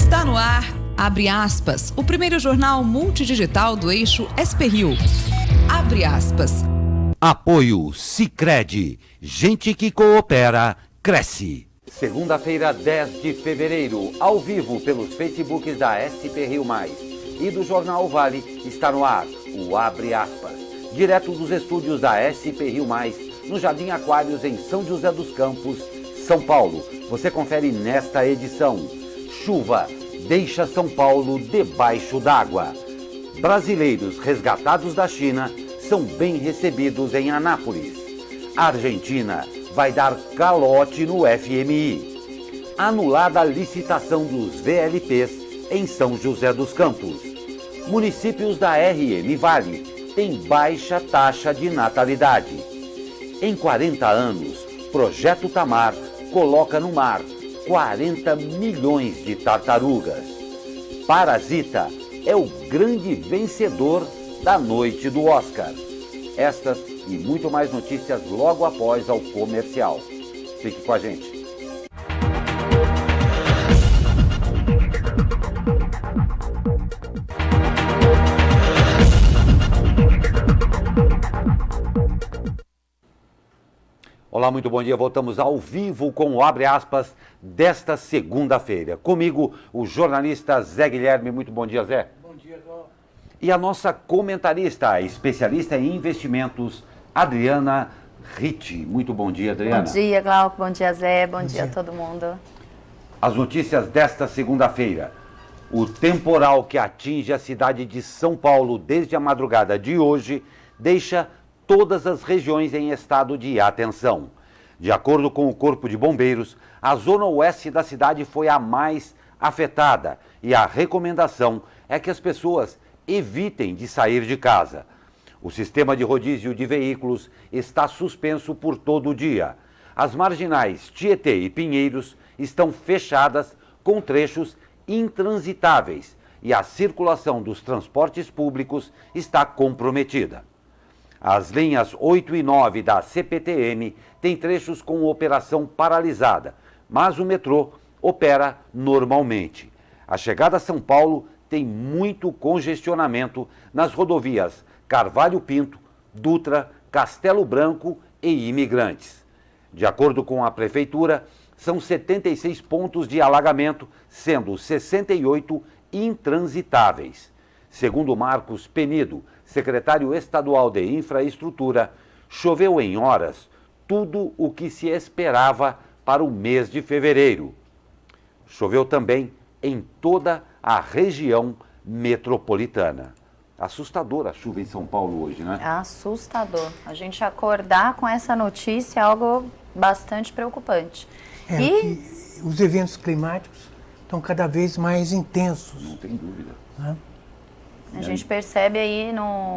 Está no ar, abre aspas, o primeiro jornal multidigital do eixo SP-Rio. Abre aspas. Apoio Sicredi. Gente que coopera, cresce. Segunda-feira, 10 de fevereiro, ao vivo pelos Facebooks da SP-Rio Mais e do Jornal Vale, está no ar o Abre Aspas. Direto dos estúdios da SP-Rio Mais, no Jardim Aquários, em São José dos Campos, São Paulo. Você confere nesta edição. Chuva deixa São Paulo debaixo d'água. Brasileiros resgatados da China são bem recebidos em Anápolis. A Argentina vai dar calote no FMI. Anulada a licitação dos VLPs em São José dos Campos. Municípios da RM Vale têm baixa taxa de natalidade. Em 40 anos, Projeto Tamar coloca no mar 40 milhões de tartarugas. Parasita é o grande vencedor da noite do Oscar. Estas e muito mais notícias logo após ao comercial. Fique com a gente. Olá, muito bom dia. Voltamos ao vivo com o Abre Aspas desta segunda-feira. Comigo, o jornalista Zé Guilherme. Muito bom dia, Zé. Bom dia, Cláudio. E a nossa comentarista, especialista em investimentos, Adriana Ritti. Muito bom dia, Adriana. Bom dia, Glauco. Bom dia, Zé. Bom dia a todo mundo. As notícias desta segunda-feira. O temporal que atinge a cidade de São Paulo desde a madrugada de hoje deixa todas as regiões em estado de atenção. De acordo com o Corpo de Bombeiros, a zona oeste da cidade foi a mais afetada e a recomendação é que as pessoas evitem de sair de casa. O sistema de rodízio de veículos está suspenso por todo o dia. As marginais Tietê e Pinheiros estão fechadas com trechos intransitáveis e a circulação dos transportes públicos está comprometida. As linhas 8 e 9 da CPTM têm trechos com operação paralisada, mas o metrô opera normalmente. A chegada a São Paulo tem muito congestionamento nas rodovias Carvalho Pinto, Dutra, Castelo Branco e Imigrantes. De acordo com a Prefeitura, são 76 pontos de alagamento, sendo 68 intransitáveis. Segundo Marcos Penido, secretário estadual de Infraestrutura, choveu em horas tudo o que se esperava para o mês de fevereiro. Choveu também em toda a região metropolitana. Assustadora a chuva em São Paulo hoje, né? Assustador. A gente acordar com essa notícia é algo bastante preocupante. Os eventos climáticos estão cada vez mais intensos. Não tem dúvida. Né? A gente percebe aí,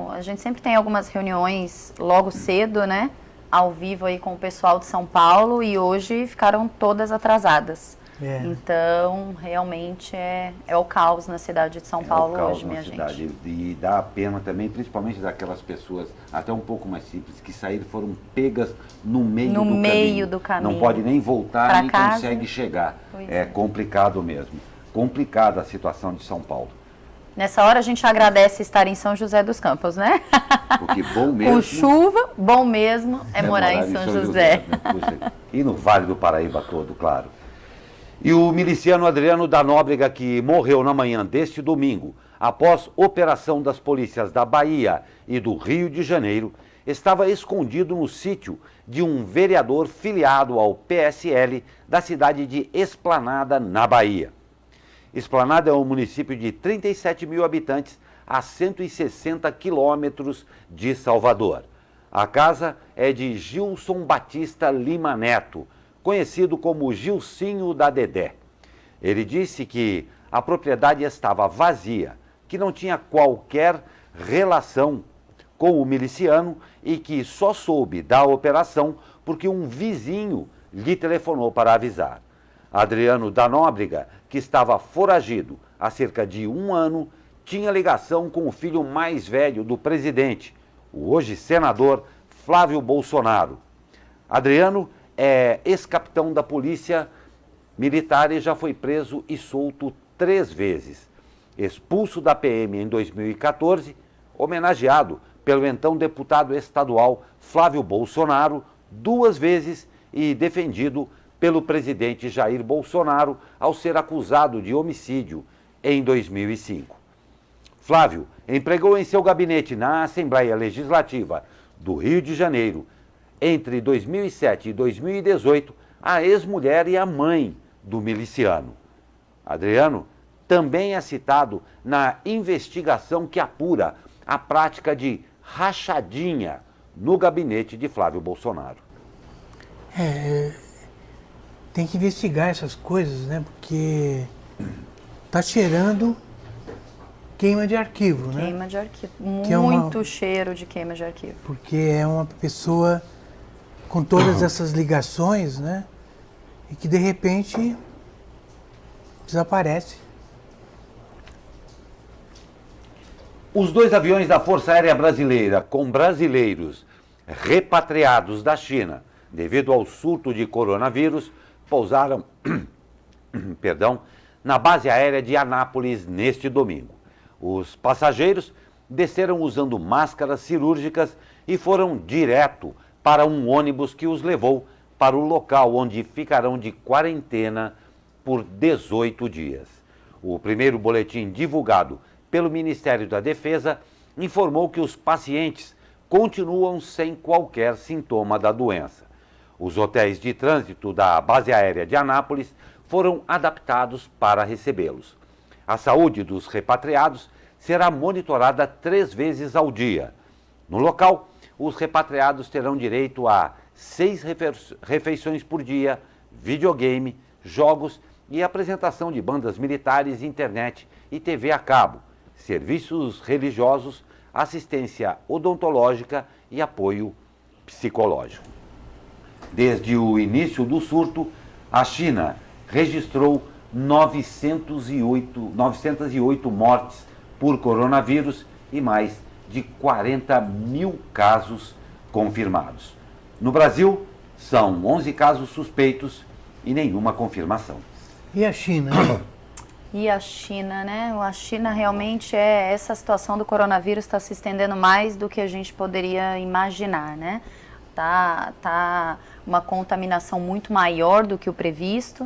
a gente sempre tem algumas reuniões logo cedo, né? Ao vivo aí com o pessoal de São Paulo e hoje ficaram todas atrasadas. Então, realmente é o caos na cidade de São Paulo hoje, minha gente. E dá a pena também, principalmente daquelas pessoas até um pouco mais simples, que saíram foram pegas no meio do caminho. Não pode nem voltar, nem consegue chegar. É complicado mesmo. Complicada a situação de São Paulo. Nessa hora a gente agradece estar em São José dos Campos, né? Porque bom mesmo... Com chuva, bom mesmo é morar em São José. Né? E no Vale do Paraíba todo, claro. E o miliciano Adriano da Nóbrega, que morreu na manhã deste domingo, após operação das polícias da Bahia e do Rio de Janeiro, estava escondido no sítio de um vereador filiado ao PSL da cidade de Esplanada, na Bahia. Esplanada é um município de 37 mil habitantes a 160 quilômetros de Salvador. A casa é de Gilson Batista Lima Neto, conhecido como Gilcinho da Dedé. Ele disse que a propriedade estava vazia, que não tinha qualquer relação com o miliciano e que só soube da operação porque um vizinho lhe telefonou para avisar. Adriano da Nóbrega, que estava foragido há cerca de um ano, tinha ligação com o filho mais velho do presidente, o hoje senador Flávio Bolsonaro. Adriano é ex-capitão da Polícia Militar e já foi preso e solto 3 vezes. Expulso da PM em 2014, homenageado pelo então deputado estadual Flávio Bolsonaro 2 vezes e defendido pelo presidente Jair Bolsonaro ao ser acusado de homicídio em 2005. Flávio empregou em seu gabinete na Assembleia Legislativa do Rio de Janeiro, entre 2007 e 2018, a ex-mulher e a mãe do miliciano. Adriano também é citado na investigação que apura a prática de rachadinha no gabinete de Flávio Bolsonaro. Tem que investigar essas coisas, né? Porque tá cheirando queima de arquivo, né? Queima de arquivo. Que Muito cheiro de queima de arquivo. Porque é uma pessoa com todas essas ligações, né? E que de repente desaparece. Os 2 aviões da Força Aérea Brasileira com brasileiros repatriados da China devido ao surto de coronavírus pousaram na base aérea de Anápolis neste domingo. Os passageiros desceram usando máscaras cirúrgicas e foram direto para um ônibus que os levou para o local onde ficarão de quarentena por 18 dias. O primeiro boletim divulgado pelo Ministério da Defesa informou que os pacientes continuam sem qualquer sintoma da doença. Os hotéis de trânsito da base aérea de Anápolis foram adaptados para recebê-los. A saúde dos repatriados será monitorada 3 vezes ao dia. No local, os repatriados terão direito a 6 refeições por dia, videogame, jogos e apresentação de bandas militares, internet e TV a cabo, serviços religiosos, assistência odontológica e apoio psicológico. Desde o início do surto, a China registrou 908 mortes por coronavírus e mais de 40 mil casos confirmados. No Brasil, são 11 casos suspeitos e nenhuma confirmação. E a China? E a China, né? A China realmente essa situação do coronavírus está se estendendo mais do que a gente poderia imaginar, né? Tá uma contaminação muito maior do que o previsto.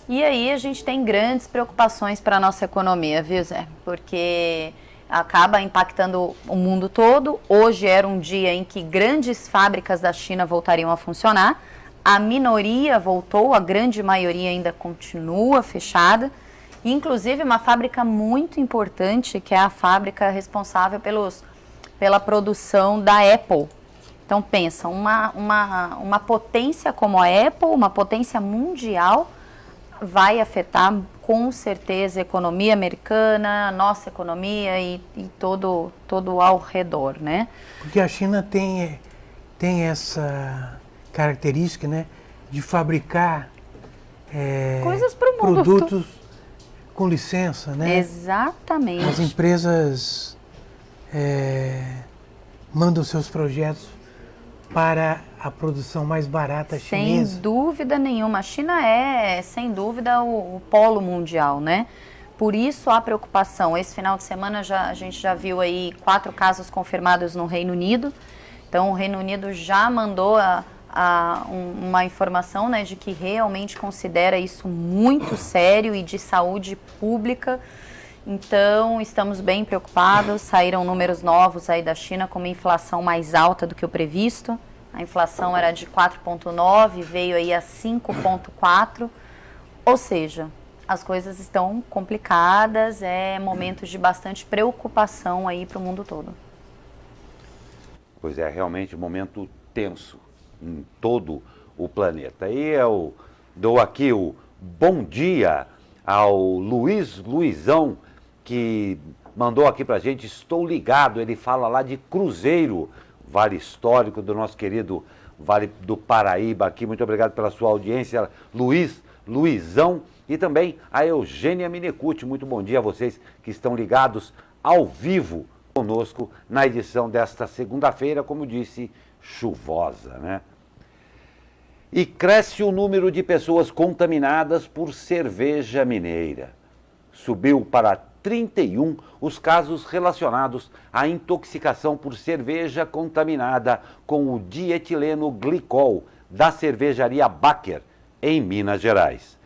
E aí a gente tem grandes preocupações para a nossa economia, viu, Zé? Porque acaba impactando o mundo todo. Hoje era um dia em que grandes fábricas da China voltariam a funcionar. A minoria voltou, a grande maioria ainda continua fechada. Inclusive uma fábrica muito importante, que é a fábrica responsável pela produção da Apple. Então pensa, uma potência como a Apple, uma potência mundial, vai afetar com certeza a economia americana, a nossa economia e todo ao redor, né? Porque a China tem essa característica, né, de fabricar coisas para o mundo produtos com licença, né? Exatamente. As empresas mandam seus projetos para a produção mais barata chinesa. Sem dúvida nenhuma. A China é, sem dúvida, o polo mundial, né? Por isso a preocupação. Esse final de semana a gente já viu aí 4 casos confirmados no Reino Unido. Então o Reino Unido já mandou uma informação, né, de que realmente considera isso muito sério e de saúde pública. Então estamos bem preocupados. Saíram números novos aí da China com uma inflação mais alta do que o previsto. A inflação era de 4,9, veio aí a 5,4. Ou seja, as coisas estão complicadas, é momento de bastante preocupação aí para o mundo todo. Pois é, realmente um momento tenso em todo o planeta. E eu dou aqui o bom dia ao Luizão, que mandou aqui pra gente, estou ligado, ele fala lá de Cruzeiro, Vale Histórico do nosso querido Vale do Paraíba aqui. Muito obrigado pela sua audiência, Luizão, e também a Eugênia Minecucci. Muito bom dia a vocês que estão ligados ao vivo conosco na edição desta segunda-feira, como disse, chuvosa, né? E cresce o número de pessoas contaminadas por cerveja mineira. Subiu para 31 os casos relacionados à intoxicação por cerveja contaminada com o dietileno glicol da cervejaria Baker, em Minas Gerais.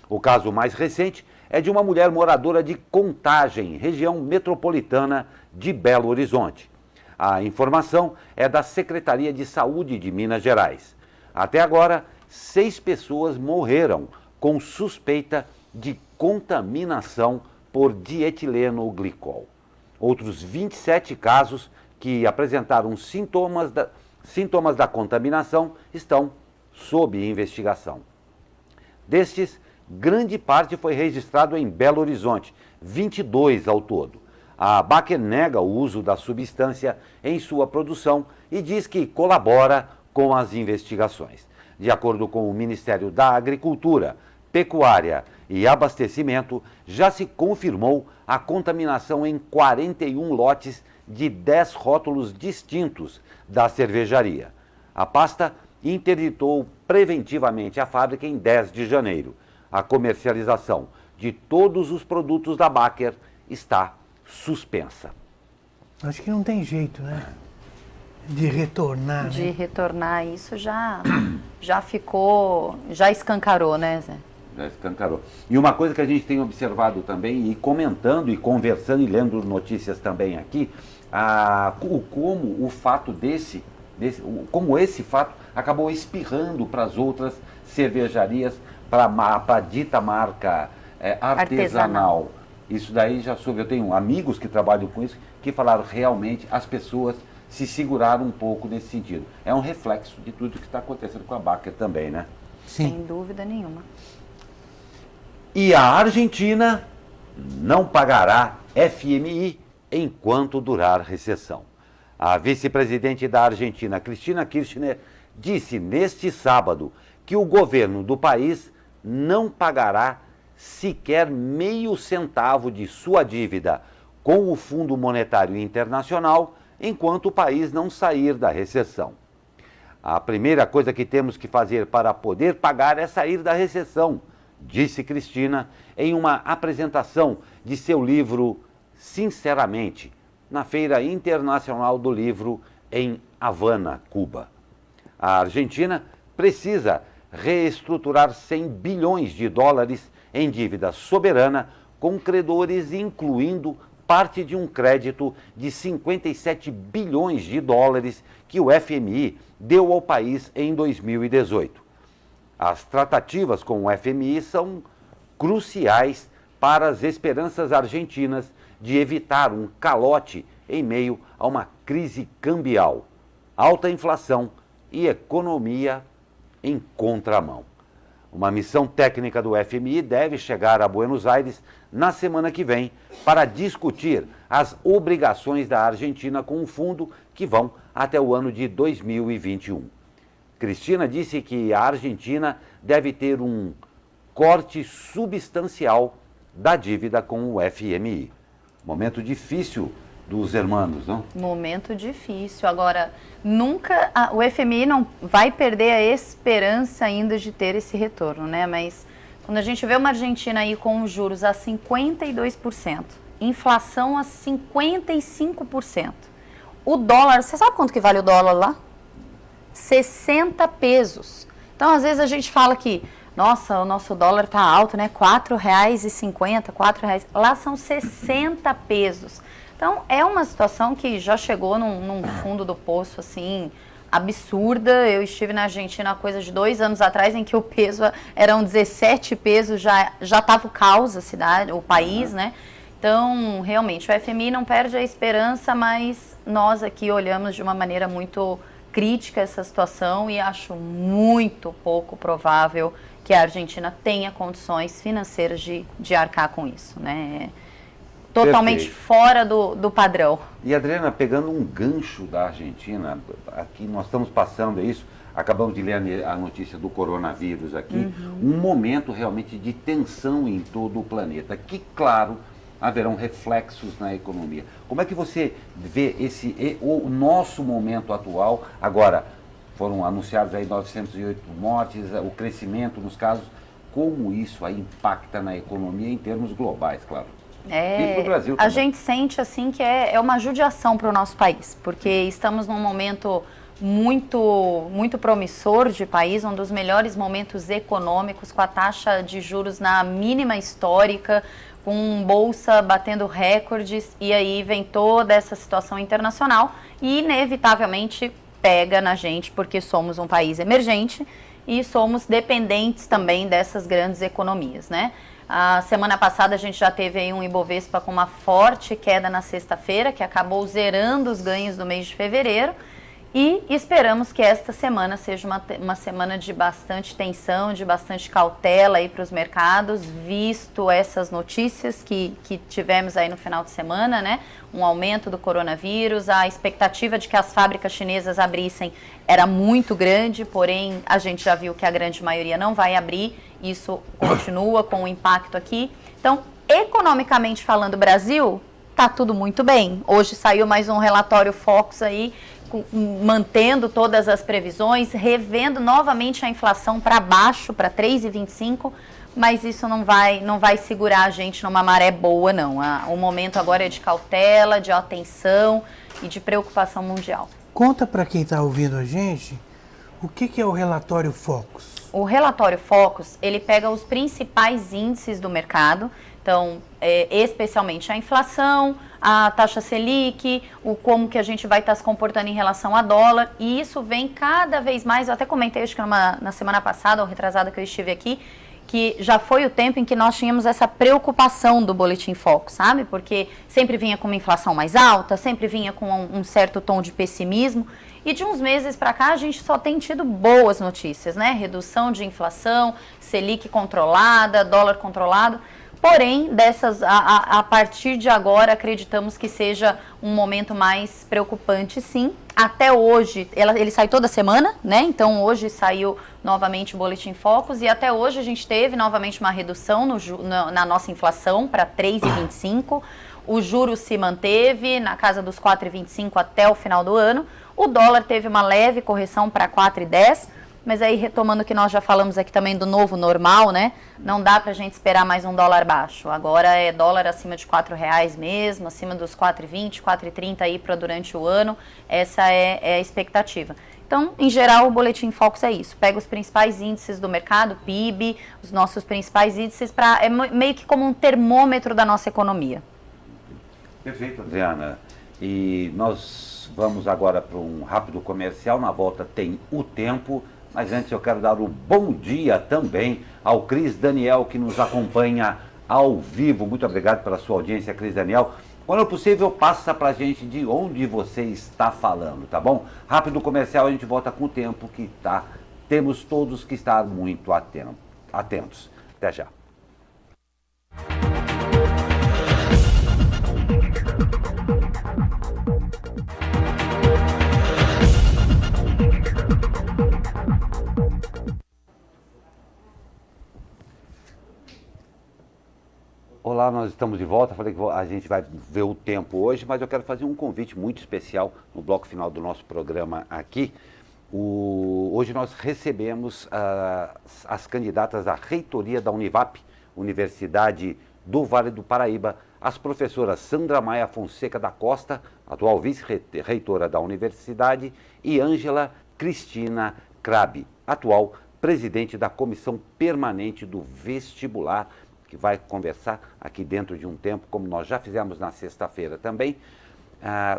O caso mais recente é de uma mulher moradora de Contagem, região metropolitana de Belo Horizonte. A informação é da Secretaria de Saúde de Minas Gerais. Até agora, 6 pessoas morreram com suspeita de contaminação por dietileno glicol. Outros 27 casos que apresentaram sintomas da contaminação estão sob investigação. Destes, grande parte foi registrado em Belo Horizonte, 22 ao todo. A Baker nega o uso da substância em sua produção e diz que colabora com as investigações. De acordo com o Ministério da Agricultura, Pecuária e Abastecimento, já se confirmou a contaminação em 41 lotes de 10 rótulos distintos da cervejaria. A pasta interditou preventivamente a fábrica em 10 de janeiro. A comercialização de todos os produtos da Baker está suspensa. Acho que não tem jeito, né? De retornar, De né? retornar isso já ficou, já escancarou, né, Zé? Já escancarou. E uma coisa que a gente tem observado também, e comentando, e conversando, e lendo notícias também aqui, como o fato como esse fato acabou espirrando para as outras cervejarias, para a dita marca artesanal. Isso daí já soube, eu tenho amigos que trabalham com isso, que falaram realmente as pessoas se seguraram um pouco nesse sentido. É um reflexo de tudo que está acontecendo com a Baker também, né? Sim. Sem dúvida nenhuma. E a Argentina não pagará FMI enquanto durar recessão. A vice-presidente da Argentina, Cristina Kirchner, disse neste sábado que o governo do país não pagará sequer meio centavo de sua dívida com o Fundo Monetário Internacional enquanto o país não sair da recessão. A primeira coisa que temos que fazer para poder pagar é sair da recessão, disse Cristina em uma apresentação de seu livro Sinceramente, na Feira Internacional do Livro em Havana, Cuba. A Argentina precisa reestruturar 100 bilhões de dólares em dívida soberana com credores, incluindo parte de um crédito de 57 bilhões de dólares que o FMI deu ao país em 2018. As tratativas com o FMI são cruciais para as esperanças argentinas de evitar um calote em meio a uma crise cambial, alta inflação e economia em contramão. Uma missão técnica do FMI deve chegar a Buenos Aires na semana que vem para discutir as obrigações da Argentina com o fundo que vão até o ano de 2021. Cristina disse que a Argentina deve ter um corte substancial da dívida com o FMI. Momento difícil dos hermanos, não? Momento difícil. Agora, nunca o FMI não vai perder a esperança ainda de ter esse retorno, né? Mas quando a gente vê uma Argentina aí com os juros a 52%, inflação a 55%, o dólar, você sabe quanto que vale o dólar lá? 60 pesos. Então, às vezes a gente fala que, nossa, o nosso dólar tá alto, né? R$4,50, R$4. Lá são 60 pesos. Então, é uma situação que já chegou num fundo do poço, assim, absurda. Eu estive na Argentina há coisa de 2 anos atrás, em que o peso eram 17 pesos, já estava o caos a cidade, o país, né? Então, realmente, o FMI não perde a esperança, mas nós aqui olhamos de uma maneira muito crítica essa situação e acho muito pouco provável que a Argentina tenha condições financeiras de arcar com isso, né? Totalmente Perfeito. fora do padrão. E Adriana, pegando um gancho da Argentina, aqui nós estamos passando isso, acabamos de ler a notícia do coronavírus aqui, um momento realmente de tensão em todo o planeta, que claro, haverão reflexos na economia. Como é que você vê o nosso momento atual? Agora, foram anunciados aí 908 mortes, o crescimento nos casos. como isso aí impacta na economia em termos globais, claro. E pro Brasil a também. gente sente assim que é uma judiação para o nosso país, porque estamos num momento muito promissor de país, um dos melhores momentos econômicos, com a taxa de juros na mínima histórica, com bolsa batendo recordes, e aí vem toda essa situação internacional e inevitavelmente pega na gente, porque somos um país emergente e somos dependentes também dessas grandes economias, né? A semana passada a gente já teve aí um Ibovespa com uma forte queda na sexta-feira, que acabou zerando os ganhos do mês de fevereiro. E esperamos que esta semana seja uma semana de bastante tensão, de bastante cautela aí para os mercados, visto essas notícias que tivemos aí no final de semana, né? Um aumento do coronavírus, a expectativa de que as fábricas chinesas abrissem era muito grande, porém a gente já viu que a grande maioria não vai abrir, isso continua com o impacto aqui. Então, economicamente falando, Brasil, tá tudo muito bem. Hoje saiu mais um relatório Focus aí, mantendo todas as previsões, revendo novamente a inflação para baixo, para 3,25, mas isso não vai segurar a gente numa maré boa, não. O momento agora é de cautela, de atenção e de preocupação mundial. Conta para quem está ouvindo a gente o que é o relatório Focus. O relatório Focus, ele pega os principais índices do mercado, então, especialmente a inflação, a taxa Selic, como que a gente vai estar se comportando em relação a dólar, e isso vem cada vez mais, eu até comentei, acho que na semana passada, ou retrasada que eu estive aqui, que já foi o tempo em que nós tínhamos essa preocupação do Boletim Focus, sabe? Porque sempre vinha com uma inflação mais alta, sempre vinha com um certo tom de pessimismo, e de uns meses para cá a gente só tem tido boas notícias, né? Redução de inflação, Selic controlada, dólar controlado. Porém, a partir de agora, acreditamos que seja um momento mais preocupante, sim. Até hoje, ele sai toda semana, né? Então, hoje saiu novamente o Boletim Focus e até hoje a gente teve novamente uma redução na nossa inflação para 3,25. O juro se manteve na casa dos 4,25 até o final do ano. O dólar teve uma leve correção para 4,10. Mas aí, retomando o que nós já falamos aqui também do novo normal, né? Não dá pra gente esperar mais um dólar baixo. Agora é dólar acima de R$4 mesmo, acima dos 4,20, 4,30 aí para durante o ano. Essa é a expectativa. Então, em geral, o Boletim Focus é isso. Pega os principais índices do mercado, PIB, os nossos principais índices, é meio que como um termômetro da nossa economia. Perfeito, Adriana. E nós vamos agora para um rápido comercial. Na volta tem o tempo. Mas antes eu quero dar o bom dia também ao Cris Daniel, que nos acompanha ao vivo. Muito obrigado pela sua audiência, Cris Daniel. Quando possível, passa pra gente de onde você está falando, tá bom? Rápido comercial, a gente volta com o tempo que temos todos que estar muito atentos. Até já. Olá, nós estamos de volta. Falei que a gente vai ver o tempo hoje, mas eu quero fazer um convite muito especial no bloco final do nosso programa aqui. Hoje nós recebemos as candidatas à reitoria da Univap, Universidade do Vale do Paraíba, as professoras Sandra Maia Fonseca da Costa, atual vice-reitora da universidade, e Ângela Cristina Crabe, atual presidente da Comissão Permanente do Vestibular, que vai conversar aqui dentro de um tempo, como nós já fizemos na sexta-feira também,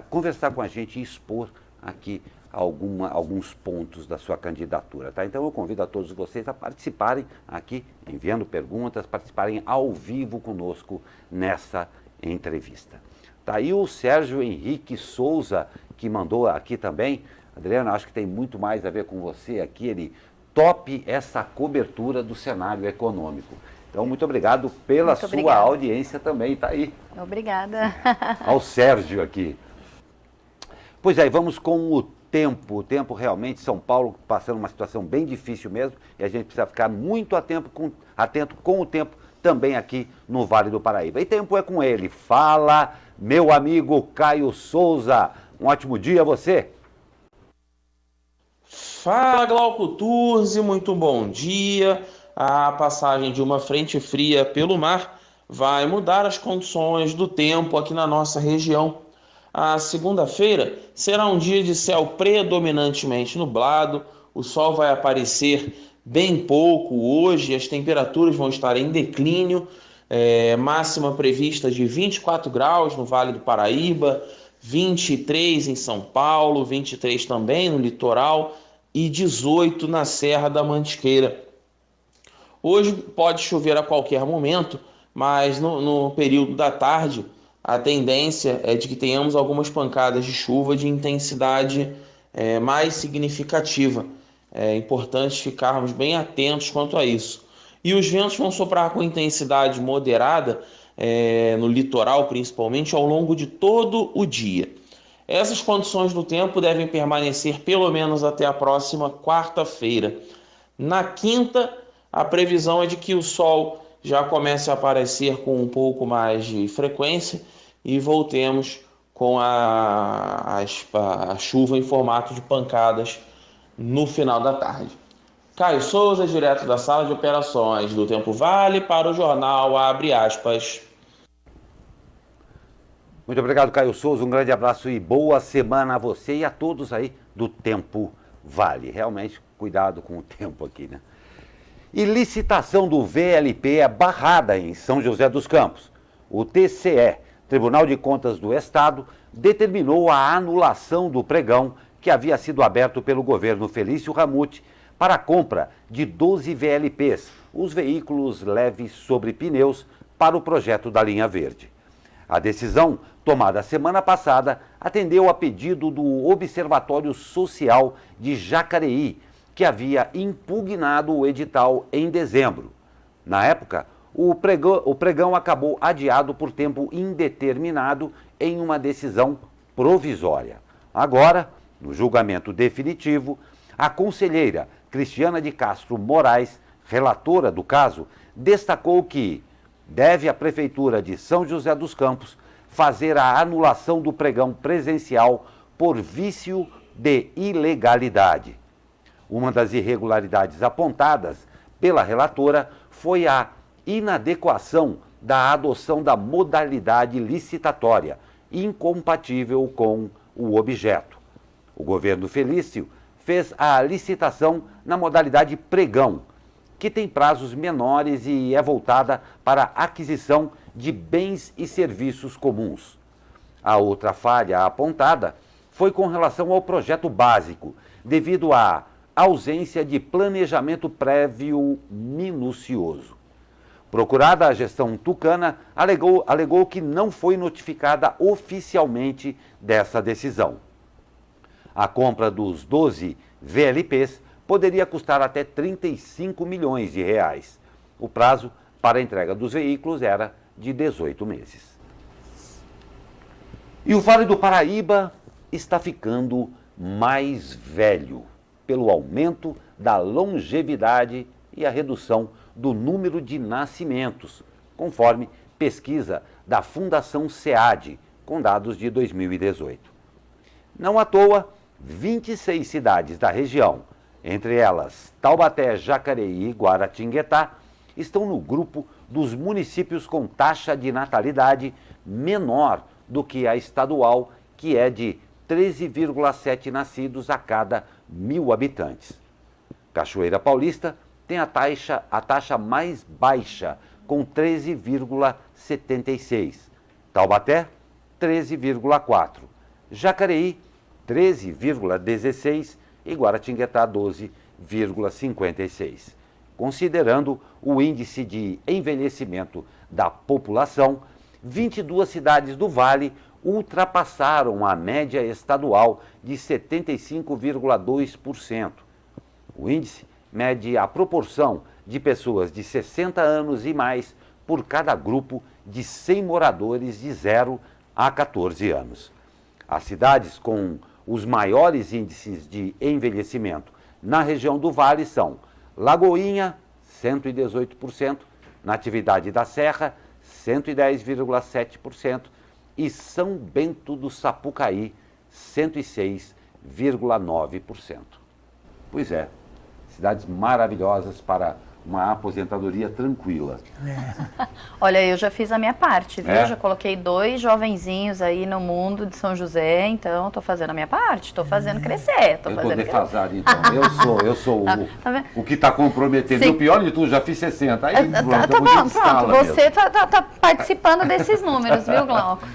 conversar com a gente e expor aqui alguns pontos da sua candidatura, tá? Então eu convido a todos vocês a participarem aqui, enviando perguntas, participarem ao vivo conosco nessa entrevista. Tá aí o Sérgio Henrique Souza, que mandou aqui também. Adriana, acho que tem muito mais a ver com você aqui, ele tope essa cobertura do cenário econômico. Então, muito obrigado pela sua audiência também, tá aí. Obrigada. Ao Sérgio aqui. Pois é, vamos com o tempo. O tempo realmente, São Paulo passando uma situação bem difícil mesmo, e a gente precisa ficar muito atento com o tempo também aqui no Vale do Paraíba. E tempo é com ele. Fala, meu amigo Caio Souza. Um ótimo dia a você. Fala, Glauco Turzi, muito bom dia. a passagem de uma frente fria pelo mar vai mudar as condições do tempo aqui na nossa região. A segunda-feira será um dia de céu predominantemente nublado, o sol vai aparecer bem pouco hoje, as temperaturas vão estar em declínio, máxima prevista de 24 graus no Vale do Paraíba, 23 em São Paulo, 23 também no litoral e 18 na Serra da Mantiqueira. Hoje pode chover a qualquer momento, mas no período da tarde a tendência é de que tenhamos algumas pancadas de chuva de intensidade mais significativa. É importante ficarmos bem atentos quanto a isso. E os ventos vão soprar com intensidade moderada, no litoral principalmente, ao longo de todo o dia. Essas condições do tempo devem permanecer pelo menos até a próxima quarta-feira. Na quinta, a previsão é de que o sol já comece a aparecer com um pouco mais de frequência e voltemos com a chuva em formato de pancadas no final da tarde. Caio Souza, direto da sala de operações do Tempo Vale, para o jornal Abre Aspas. Muito obrigado, Caio Souza. Um grande abraço e boa semana a você e a todos aí do Tempo Vale. Realmente, cuidado com o tempo aqui, né? E licitação do VLP é barrada em São José dos Campos. O TCE, Tribunal de Contas do Estado, determinou a anulação do pregão que havia sido aberto pelo governo Felício Ramute para a compra de 12 VLPs, os veículos leves sobre pneus, para o projeto da linha verde. A decisão, tomada semana passada, atendeu a pedido do Observatório Social de Jacareí, que havia impugnado o edital em dezembro. Na época, o pregão acabou adiado por tempo indeterminado em uma decisão provisória. Agora, no julgamento definitivo, a conselheira Cristiana de Castro Moraes, relatora do caso, destacou que deve a Prefeitura de São José dos Campos fazer a anulação do pregão presencial por vício de ilegalidade. Uma das irregularidades apontadas pela relatora foi a inadequação da adoção da modalidade licitatória, incompatível com o objeto. O governo Felício fez a licitação na modalidade pregão, que tem prazos menores e é voltada para a aquisição de bens e serviços comuns. A outra falha apontada foi com relação ao projeto básico, devido à ausência de planejamento prévio minucioso. Procurada, a gestão tucana alegou que não foi notificada oficialmente dessa decisão. A compra dos 12 VLPs poderia custar até 35 milhões de reais. O prazo para a entrega dos veículos era de 18 meses. E o Vale do Paraíba está ficando mais velho, pelo aumento da longevidade e a redução do número de nascimentos, conforme pesquisa da Fundação SEAD, com dados de 2018. Não à toa, 26 cidades da região, entre elas Taubaté, Jacareí e Guaratinguetá, estão no grupo dos municípios com taxa de natalidade menor do que a estadual, que é de 13,7 nascidos a cada 1.000 habitantes. Cachoeira Paulista tem a taxa mais baixa, com 13,76. Taubaté, 13,4. Jacareí, 13,16 e Guaratinguetá 12,56. Considerando o índice de envelhecimento da população, 22 cidades do Vale ultrapassaram a média estadual de 75,2%. O índice mede a proporção de pessoas de 60 anos e mais por cada grupo de 100 moradores de 0 a 14 anos. As cidades com os maiores índices de envelhecimento na região do Vale são Lagoinha, 118%, Natividade da Serra, 110,7% e São Bento do Sapucaí, 106,9%. Pois é, cidades maravilhosas para uma aposentadoria tranquila. Olha, eu já fiz a minha parte, viu? É? Já coloquei 2 jovenzinhos aí no mundo de São José, então estou fazendo a minha parte, estou fazendo crescer, Eu estou defasado, então. Eu sou Tá vendo? o que está comprometendo. E Sim. o pior de tudo, já fiz 60. Aí, Tá pronto, eu bom, mudei de escala pronto. mesmo. Você tá participando desses números, viu, Glauco?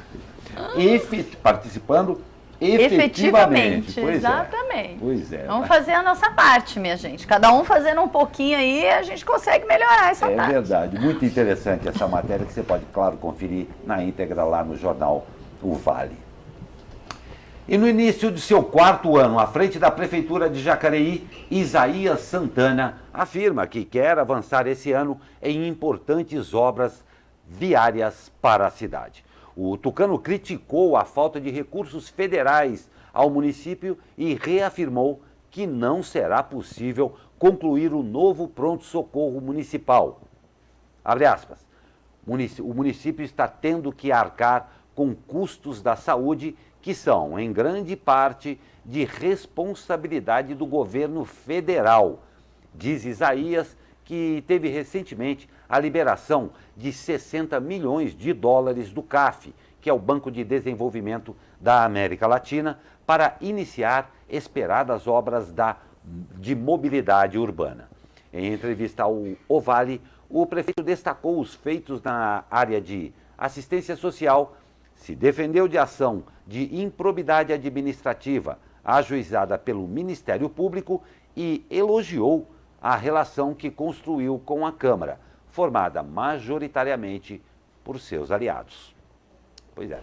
Participando efetivamente. Pois exatamente. É. Pois é. Vamos fazer a nossa parte, minha gente. Cada um fazendo um pouquinho aí, a gente consegue melhorar essa É parte. verdade. Muito interessante essa matéria que você pode, claro, conferir na íntegra lá no jornal O Vale. E no início de seu 4º ano, à frente da Prefeitura de Jacareí, Isaías Santana afirma que quer avançar esse ano em importantes obras viárias para a cidade. O tucano criticou a falta de recursos federais ao município e reafirmou que não será possível concluir o novo pronto-socorro municipal. Abre aspas. O município está tendo que arcar com custos da saúde que são, em grande parte, de responsabilidade do governo federal, diz Isaías, que teve recentemente a liberação de 60 milhões de dólares do CAF, que é o Banco de Desenvolvimento da América Latina, para iniciar esperadas obras de mobilidade urbana. Em entrevista ao O Vale, o prefeito destacou os feitos na área de assistência social, se defendeu de ação de improbidade administrativa ajuizada pelo Ministério Público e elogiou a relação que construiu com a Câmara, formada majoritariamente por seus aliados. Pois é.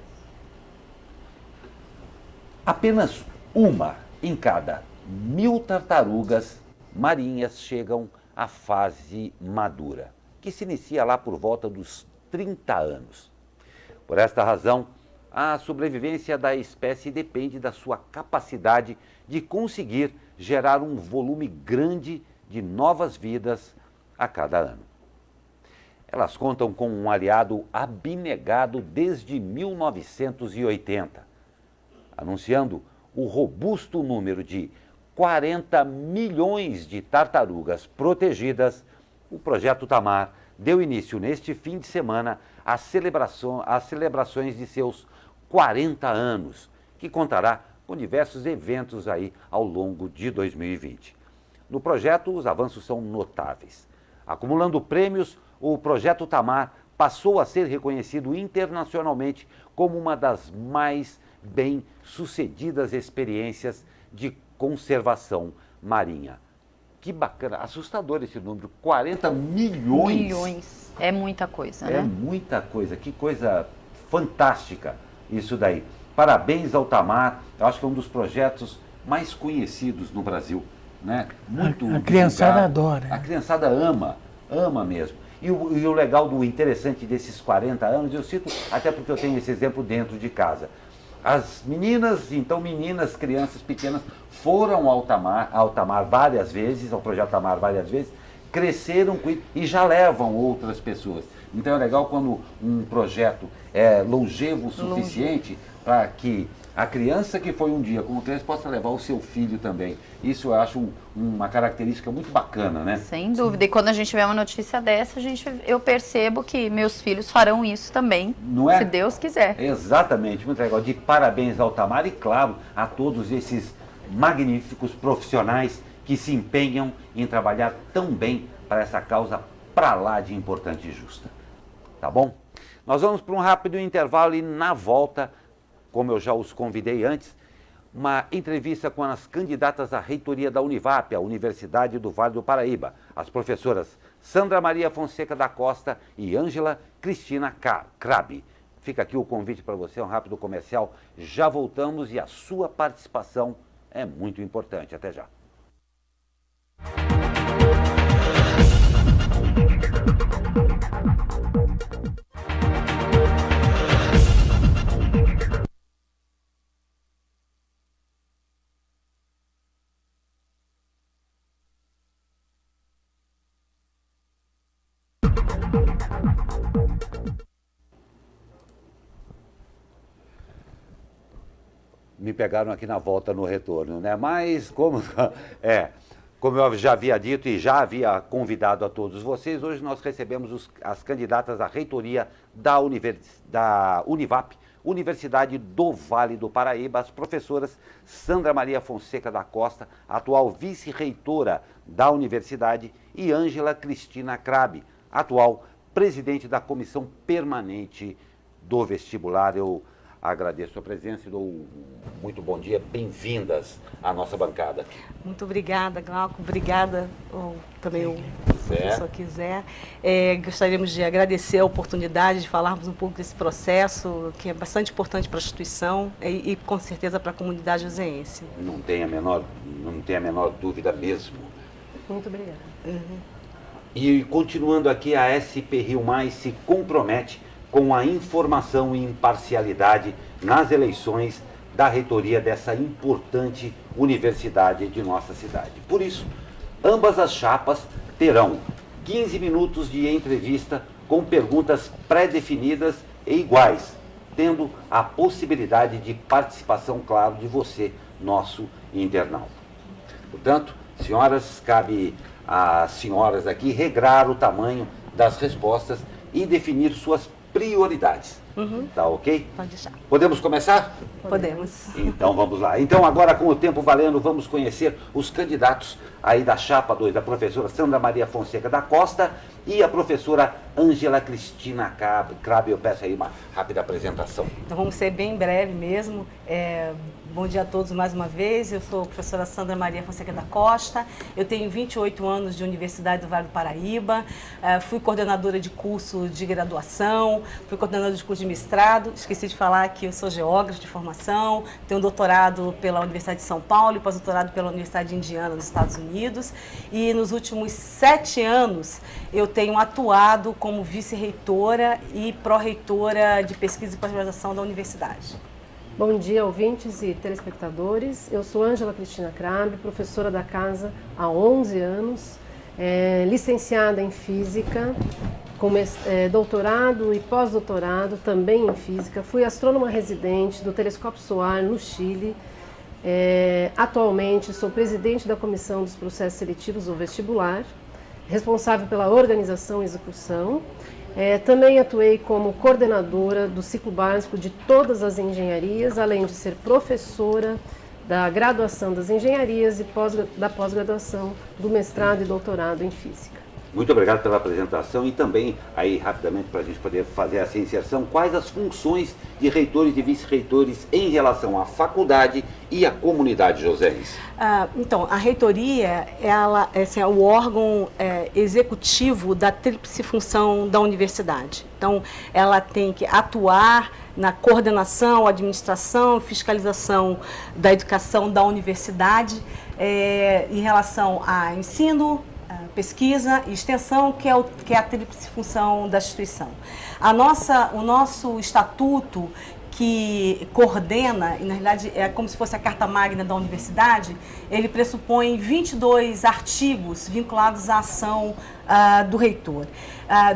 Apenas uma em cada 1000 tartarugas marinhas chegam à fase madura, que se inicia lá por volta dos 30 anos. Por esta razão, a sobrevivência da espécie depende da sua capacidade de conseguir gerar um volume grande de novas vidas a cada ano. Elas contam com um aliado abnegado desde 1980, anunciando o robusto número de 40 milhões de tartarugas protegidas. O Projeto Tamar deu início neste fim de semana às celebrações de seus 40 anos, que contará com diversos eventos aí ao longo de 2020. No projeto, os avanços são notáveis. Acumulando prêmios, o Projeto Tamar passou a ser reconhecido internacionalmente como uma das mais bem-sucedidas experiências de conservação marinha. Que bacana, assustador esse número, 40 milhões. Milhões, é muita coisa, né? É muita coisa, que coisa fantástica isso daí. Parabéns ao Tamar, eu acho que é um dos projetos mais conhecidos no Brasil, né? Muito A criançada divulgado. adora. A criançada ama mesmo. E o legal, do interessante desses 40 anos, eu cito até porque eu tenho esse exemplo dentro de casa. As meninas, crianças pequenas, foram ao Tamar várias vezes, ao Projeto Tamar várias vezes, cresceram com isso e já levam outras pessoas. Então é legal quando um projeto é longevo o suficiente para que a criança que foi um dia como criança possa levar o seu filho também. Isso eu acho uma característica muito bacana, né? Sem dúvida. E quando a gente vê uma notícia dessa, eu percebo que meus filhos farão isso também, Não é? se Deus quiser. Exatamente, muito legal. De parabéns ao Tamar e, claro, a todos esses magníficos profissionais que se empenham em trabalhar tão bem para essa causa pra lá de importante e justa. Tá bom? Nós vamos para um rápido intervalo e na volta, como eu já os convidei antes, uma entrevista com as candidatas à reitoria da Univap, a Universidade do Vale do Paraíba, as professoras Sandra Maria Fonseca da Costa e Ângela Cristina Crabe. Fica aqui o convite para você, um rápido comercial. Já voltamos e a sua participação é muito importante. Até já. Me pegaram aqui na volta no retorno, né? Mas como Como eu já havia dito e já havia convidado a todos vocês, hoje nós recebemos as candidatas à reitoria da Univap, Universidade do Vale do Paraíba, as professoras Sandra Maria Fonseca da Costa, atual vice-reitora da universidade, e Ângela Cristina Crabe, atual presidente da comissão permanente do vestibular. Eu agradeço a presença e dou um muito bom dia, bem-vindas à nossa bancada. Muito obrigada, Glauco, obrigada também o professor quiser. Gostaríamos de agradecer a oportunidade de falarmos um pouco desse processo, que é bastante importante para a instituição e com certeza para a comunidade joseense. Não tem a menor dúvida mesmo. Muito obrigada. E continuando aqui, a SP Rio Mais se compromete com a informação e imparcialidade nas eleições da reitoria dessa importante universidade de nossa cidade. Por isso, ambas as chapas terão 15 minutos de entrevista com perguntas pré-definidas e iguais, tendo a possibilidade de participação, claro, de você, nosso internauta. Portanto, senhoras, cabe às senhoras aqui regrar o tamanho das respostas e definir suas prioridades. Tá ok? Pode deixar. Podemos começar? Podemos. Então vamos lá. Então agora, com o tempo valendo, vamos conhecer os candidatos aí da chapa 2, da professora Sandra Maria Fonseca da Costa e a professora Ângela Cristina Crabe. Eu peço aí uma rápida apresentação. Então vamos ser bem breve mesmo. Bom dia a todos mais uma vez. Eu sou a professora Sandra Maria Fonseca da Costa. Eu tenho 28 anos de Universidade do Vale do Paraíba. Fui coordenadora de curso de graduação, fui coordenadora de curso de mestrado. Esqueci de falar que eu sou geógrafa de formação. Tenho um doutorado pela Universidade de São Paulo e pós-doutorado pela Universidade de Indiana, nos Estados Unidos. E nos últimos 7 anos eu tenho atuado como vice-reitora e pró-reitora de pesquisa e pós-graduação da universidade. Bom dia, ouvintes e telespectadores. Eu sou Ângela Cristina Crabe, professora da casa há 11 anos, licenciada em Física, com doutorado e pós-doutorado também em Física. Fui astrônoma residente do Telescópio SOAR no Chile. Atualmente sou presidente da Comissão dos Processos Seletivos do Vestibular, responsável pela organização e execução. Também atuei como coordenadora do ciclo básico de todas as engenharias, além de ser professora da graduação das engenharias e da pós-graduação do mestrado e doutorado em Física. Muito obrigado pela apresentação e também, aí rapidamente, para a gente poder fazer essa inserção, quais as funções de reitores e vice-reitores em relação à faculdade e à comunidade joseense? Então, a reitoria é o órgão executivo da tríplice função da universidade. Então, ela tem que atuar na coordenação, administração, fiscalização da educação da universidade em relação a ensino, pesquisa e extensão, que é a tríplice função da instituição. O nosso estatuto, que coordena, e na realidade é como se fosse a carta magna da universidade, ele pressupõe 22 artigos vinculados à ação do reitor.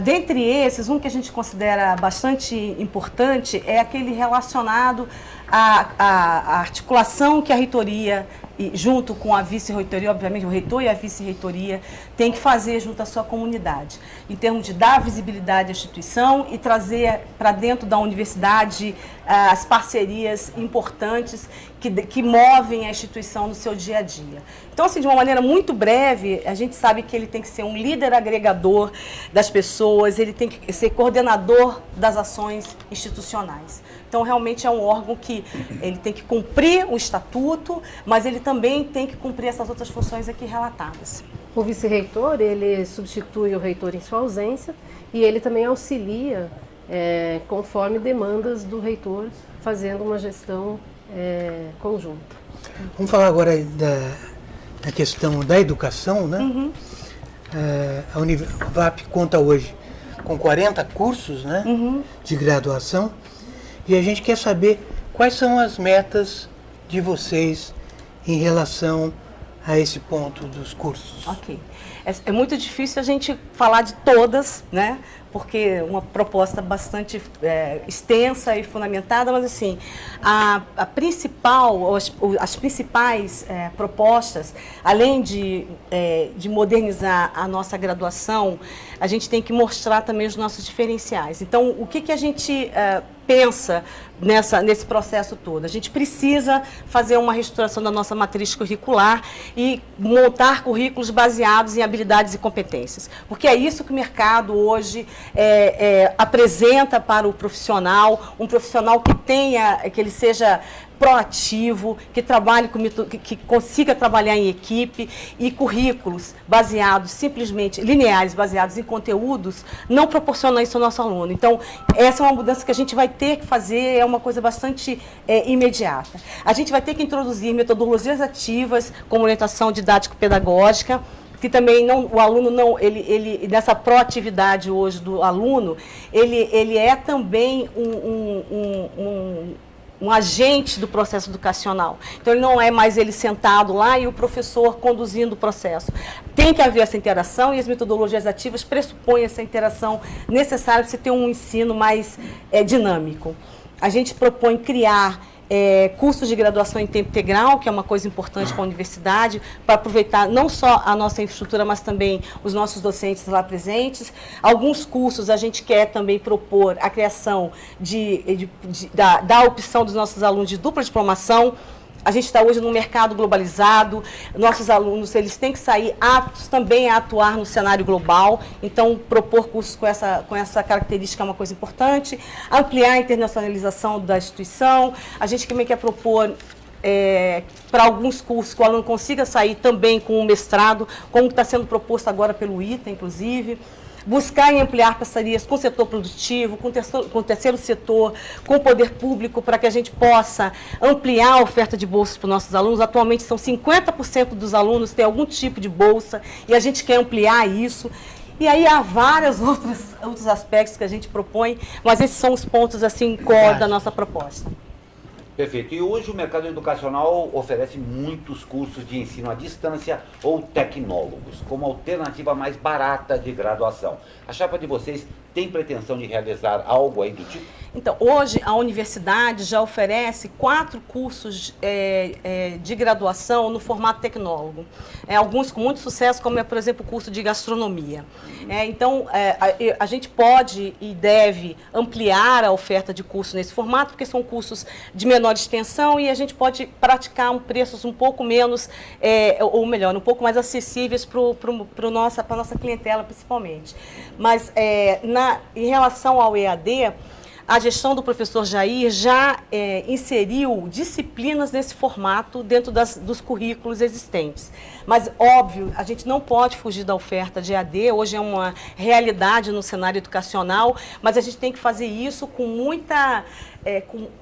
Dentre esses, um que a gente considera bastante importante é aquele relacionado à articulação que a reitoria, junto com a vice-reitoria, obviamente o reitor e a vice-reitoria, tem que fazer junto à sua comunidade, em termos de dar visibilidade à instituição e trazer para dentro da universidade as parcerias importantes que movem a instituição no seu dia a dia. Então, assim, de uma maneira muito breve, a gente sabe que ele tem que ser um líder agregador das pessoas, ele tem que ser coordenador das ações institucionais. Então, realmente é um órgão que ele tem que cumprir o estatuto, mas ele também tem que cumprir essas outras funções aqui relatadas. O vice-reitor, ele substitui o reitor em sua ausência e ele também auxilia conforme demandas do reitor, fazendo uma gestão conjunta. Vamos falar agora da questão da educação, né? A Univap conta hoje com 40 cursos, né, de graduação, e a gente quer saber quais são as metas de vocês em relação a esse ponto dos cursos? Ok. É muito difícil a gente falar de todas, né? Porque é uma proposta bastante extensa e fundamentada, mas assim, a principal, as principais propostas, além de modernizar a nossa graduação, a gente tem que mostrar também os nossos diferenciais. Então, o que a gente pensa nesse processo todo? A gente precisa fazer uma reestruturação da nossa matriz curricular e montar currículos baseados em habilidades e competências, porque é isso que o mercado hoje apresenta para o profissional, um profissional que ele seja proativo, que trabalhe que consiga trabalhar em equipe, e currículos baseados, simplesmente lineares, baseados em conteúdos, não proporcionam isso ao nosso aluno. Então, essa é uma mudança que a gente vai ter que fazer, é uma coisa bastante imediata. A gente vai ter que introduzir metodologias ativas, como orientação didático-pedagógica, que também o aluno não, ele nessa proatividade hoje do aluno, ele é também um agente do processo educacional. Então, ele não é mais ele sentado lá e o professor conduzindo o processo. Tem que haver essa interação, e as metodologias ativas pressupõem essa interação necessária para você ter um ensino mais dinâmico. A gente propõe criar cursos de graduação em tempo integral, que é uma coisa importante para a universidade, para aproveitar não só a nossa infraestrutura, mas também os nossos docentes lá presentes. Alguns cursos a gente quer também propor a criação da opção dos nossos alunos de dupla diplomação. A gente está hoje num mercado globalizado, nossos alunos eles têm que sair aptos também a atuar no cenário global, então propor cursos com essa característica é uma coisa importante. Ampliar a internacionalização da instituição, a gente também quer propor para alguns cursos que o aluno consiga sair também com um mestrado, como está sendo proposto agora pelo ITA, inclusive. Buscar e ampliar parcerias com o setor produtivo, com o terceiro setor, com o poder público, para que a gente possa ampliar a oferta de bolsas para os nossos alunos. Atualmente, são 50% dos alunos que têm algum tipo de bolsa, e a gente quer ampliar isso. E aí há vários outros aspectos que a gente propõe, mas esses são os pontos assim, core da nossa proposta. Perfeito. E hoje o mercado educacional oferece muitos cursos de ensino à distância ou tecnólogos, como alternativa mais barata de graduação. A chapa de vocês tem pretensão de realizar algo aí do tipo? Então, hoje a universidade já oferece 4 cursos de graduação no formato tecnólogo. Alguns com muito sucesso, como por exemplo, o curso de gastronomia. Então, a gente pode e deve ampliar a oferta de cursos nesse formato, porque são cursos de menor extensão e a gente pode praticar preços um pouco menos, ou melhor, um pouco mais acessíveis para a nossa clientela, principalmente. Mas, em relação ao EAD, a gestão do professor Jair já inseriu disciplinas nesse formato dentro dos currículos existentes. Mas, óbvio, a gente não pode fugir da oferta de EAD, hoje é uma realidade no cenário educacional, mas a gente tem que fazer isso com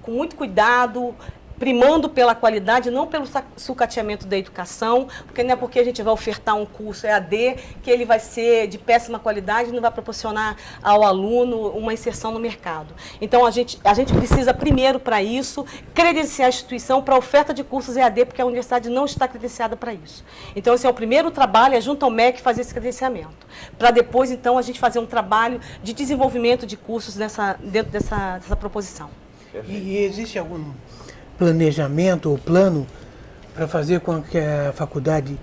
muito cuidado, primando pela qualidade, não pelo sucateamento da educação, porque não é porque a gente vai ofertar um curso EAD que ele vai ser de péssima qualidade e não vai proporcionar ao aluno uma inserção no mercado. Então, a gente precisa, primeiro, para isso, credenciar a instituição para a oferta de cursos EAD, porque a universidade não está credenciada para isso. Então, esse é o primeiro trabalho, junto ao MEC, fazer esse credenciamento. Para depois, então, a gente fazer um trabalho de desenvolvimento de cursos dentro dessa proposição. E existe algum planejamento ou plano para fazer com que a faculdade,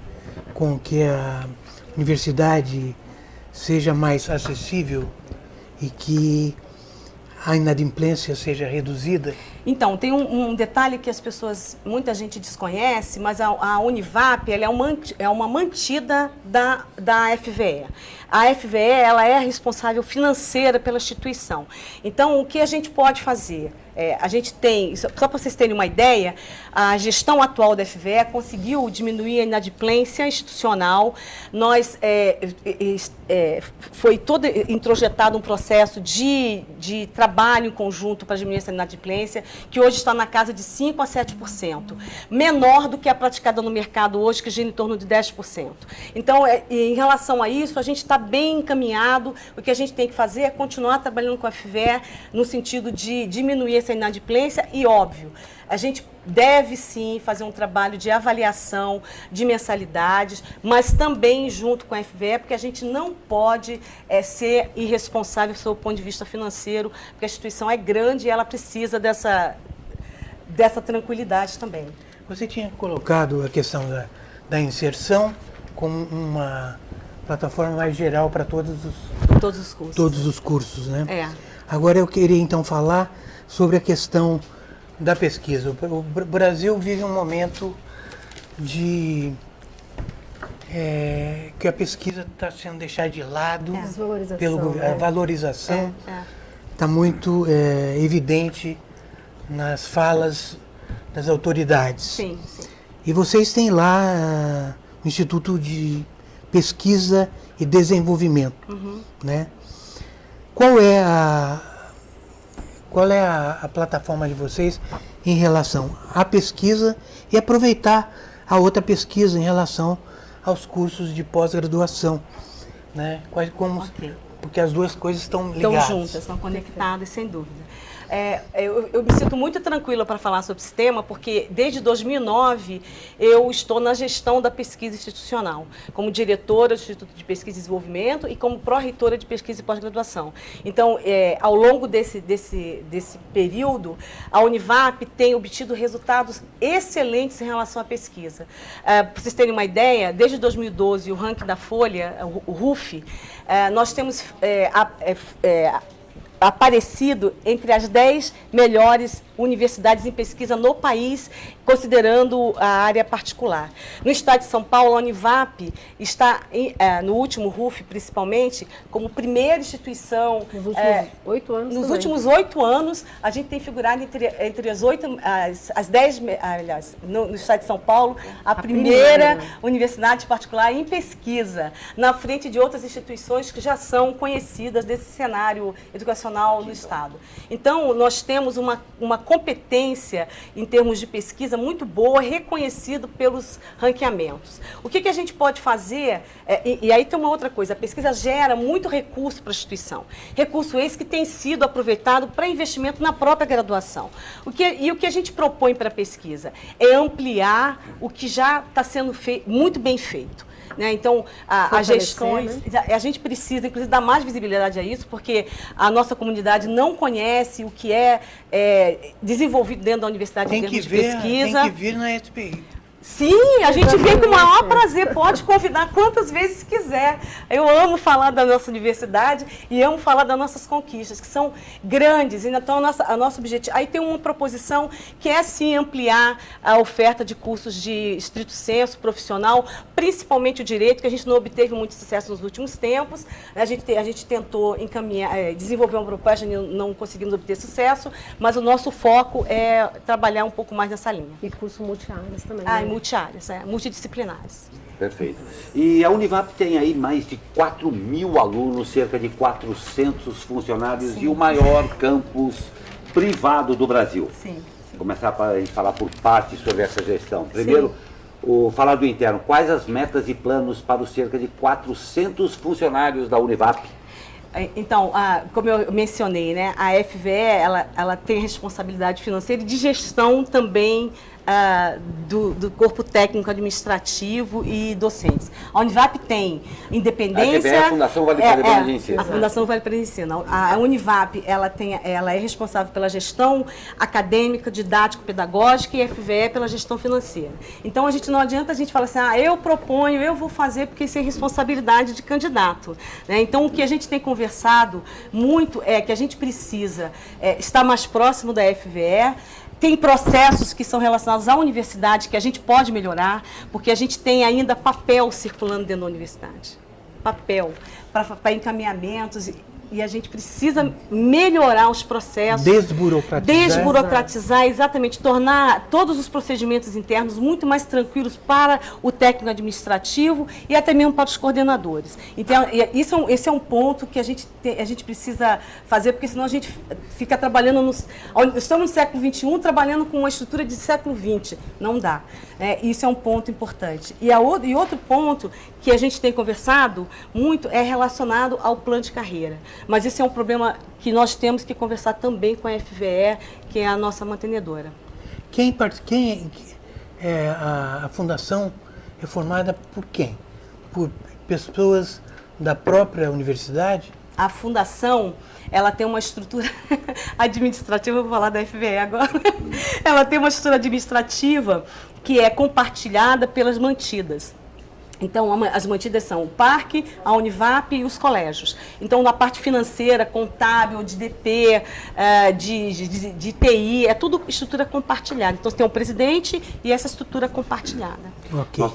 com que a universidade seja mais acessível e que a inadimplência seja reduzida? Então, tem um detalhe que muita gente desconhece, mas a Univap ela é uma mantida da FVE. A FVE ela é a responsável financeira pela instituição. Então, o que a gente pode fazer? A gente tem, só para vocês terem uma ideia, a gestão atual da FVE conseguiu diminuir a inadimplência institucional. Foi todo introjetado um processo de trabalho em conjunto para diminuir essa inadimplência, que hoje está na casa de 5% a 7%, menor do que a praticada no mercado hoje, que gira em torno de 10%. Então, em relação a isso, a gente está bem encaminhado. O que a gente tem que fazer é continuar trabalhando com a FVE no sentido de diminuir inadimplência, inadimplência e, óbvio, a gente deve sim fazer um trabalho de avaliação de mensalidades, mas também junto com a FVE, porque a gente não pode ser irresponsável sob o ponto de vista financeiro, porque a instituição é grande e ela precisa dessa tranquilidade também. Você tinha colocado a questão da inserção como uma plataforma mais geral para todos os cursos. Todos os cursos, né? É. Agora eu queria então falar sobre a questão da pesquisa. O Brasil vive um momento de que a pesquisa está sendo deixada de lado pelo governo. A valorização está muito evidente nas falas das autoridades. Sim, sim. E vocês têm lá o Instituto de Pesquisa e Desenvolvimento, né? Qual é a plataforma de vocês em relação à pesquisa e aproveitar a outra pesquisa em relação aos cursos de pós-graduação, né? Porque as duas coisas estão ligadas. Estão juntas, estão conectadas, sem dúvida. Eu me sinto muito tranquila para falar sobre esse tema, porque desde 2009 eu estou na gestão da pesquisa institucional, como diretora do Instituto de Pesquisa e Desenvolvimento e como pró-reitora de pesquisa e pós-graduação. Então, ao longo desse período, a Univap tem obtido resultados excelentes em relação à pesquisa. Para vocês terem uma ideia, desde 2012, o ranking da Folha, o RUF, nós temos aparecido entre as 10 melhores universidades em pesquisa no país, considerando a área particular. No estado de São Paulo, a Univap está, no último RUF principalmente, como primeira instituição... Nos últimos 8 anos Nos também. últimos 8 anos, a gente tem figurado entre as 10, aliás, no estado de São Paulo, a primeira universidade particular em pesquisa, na frente de outras instituições que já são conhecidas desse cenário educacional no estado. Então, nós temos uma competência em termos de pesquisa muito boa, reconhecido pelos ranqueamentos. O que a gente pode fazer, e aí tem uma outra coisa, a pesquisa gera muito recurso para a instituição. Recurso esse que tem sido aproveitado para investimento na própria graduação. O que a gente propõe para a pesquisa é ampliar o que já está sendo muito bem feito. Né? Então, as gestões, a gente precisa, inclusive, dar mais visibilidade a isso, porque a nossa comunidade não conhece o que é desenvolvido dentro da universidade em termos de pesquisa. Tem que vir na SPI. Sim, a gente vem com o maior prazer, pode convidar quantas vezes quiser. Eu amo falar da nossa universidade e amo falar das nossas conquistas, que são grandes. Então, a nosso objetivo... Aí tem uma proposição que é, sim, ampliar a oferta de cursos de estrito senso profissional, principalmente o direito, que a gente não obteve muito sucesso nos últimos tempos. A gente tentou desenvolver uma proposta e não conseguimos obter sucesso, mas o nosso foco é trabalhar um pouco mais nessa linha. E curso multiáreas também. Multiáreas, multidisciplinares. Perfeito. E a Univap tem aí mais de 4.000 alunos, cerca de 400 funcionários e o maior campus privado do Brasil. Sim. Começar a gente falar por partes sobre essa gestão. Primeiro, falar do interno. Quais as metas e planos para os cerca de 400 funcionários da Univap? Então, como eu mencionei, né, a FVE ela tem responsabilidade financeira e de gestão também do corpo técnico, administrativo e docentes. A Univap tem independência... A Fundação Vale a Pena de Ensino. A Fundação Vale a Pena de Ensino. A Univap ela é responsável pela gestão acadêmica, didático-pedagógica e a FVE pela gestão financeira. Então, não adianta a gente falar assim, eu proponho, eu vou fazer, porque isso é responsabilidade de candidato. Né? Então, o que a gente tem conversado muito é que a gente precisa estar mais próximo da FVE. Tem processos que são relacionados à universidade que a gente pode melhorar, porque a gente tem ainda papel circulando dentro da universidade. Papel para encaminhamentos. E a gente precisa melhorar os processos. Desburocratizar, exatamente. Tornar todos os procedimentos internos muito mais tranquilos para o técnico administrativo e até mesmo para os coordenadores. Então, esse é um ponto que a gente precisa fazer, porque senão a gente fica trabalhando estamos no século XXI trabalhando com uma estrutura de século XX. Não dá. Isso é um ponto importante. E outro ponto que a gente tem conversado muito é relacionado ao plano de carreira. Mas esse é um problema que nós temos que conversar também com a FVE, que é a nossa mantenedora. A fundação é formada por quem? Por pessoas da própria universidade? A fundação, ela tem uma estrutura administrativa, eu vou falar da FVE agora, ela tem uma estrutura administrativa que é compartilhada pelas mantidas. Então, as mantidas são o parque, a Univap e os colégios. Então, na parte financeira, contábil, de DP, de TI, é tudo estrutura compartilhada. Então, tem o presidente e essa estrutura compartilhada. Okay. Nós